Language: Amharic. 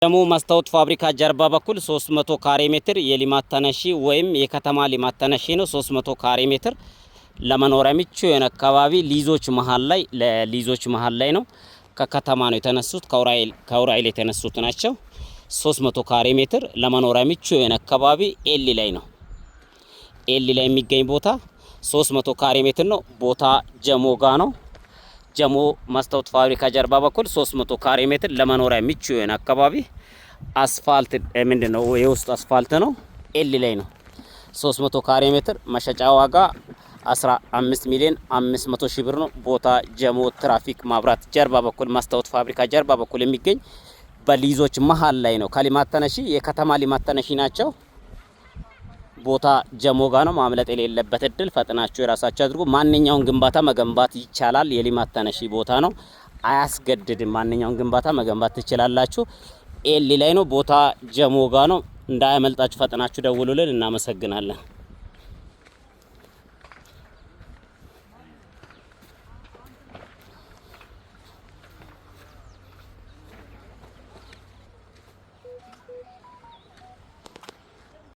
ጀሞ መስታወት ፋብሪካ ጀርባ በኩል 300 ካሬ ሜትር የሊማት ተነሺ ወይም የከተማ ሊማት ተነሺ ነው። 300 ካሬ ሜትር ለመኖሪያ ምቹ የሆነ አካባቢ ሊዞች መሃል ላይ ነው። ከከተማ ነው የተነሱት፣ ከውራይል የተነሱት ናቸው። 300 ካሬ ሜትር ለመኖሪያ ምቹ የሆነ አካባቢ ኤሊ ላይ ነው። ኤሊ ላይ የሚገኝ ቦታ 300 ካሬ ሜትር ነው። ቦታ ጀሞ ጋ ነው። ጀሞ መስታወት ፋብሪካ ጀርባ በኩል 300 ካሬ ሜትር ለመኖሪያ ምቹ የሆነ አካባቢ አስፋልት ምንድነው የውስጥ አስፋልት ነው። ኤሊ ላይ ነው። 300 ካሬ ሜትር መሸጫ ዋጋ 15 ሚሊዮን 500 ሺህ ብር ነው። ቦታ ጀሞ ትራፊክ ማብራት ጀርባ በኩል መስታወት ፋብሪካ ጀርባ በኩል የሚገኝ በሊዞች መሃል ላይ ነው። ከሊማት ተነሺ የከተማ ሊማት ተነሺ ናቸው። ቦታ ጀሞ ጋ ነው። ማምለጥ የሌለበት እድል፣ ፈጥናችሁ የራሳችሁ አድርጉ። ማንኛውን ግንባታ መገንባት ይቻላል። የሊማት ተነሺ ቦታ ነው፣ አያስገድድም። ማንኛውን ግንባታ መገንባት ትችላላችሁ። ኤሊ ላይ ነው። ቦታ ጀሞ ጋ ነው። እንዳያመልጣችሁ፣ ፈጥናችሁ ደውሉልን። እናመሰግናለን።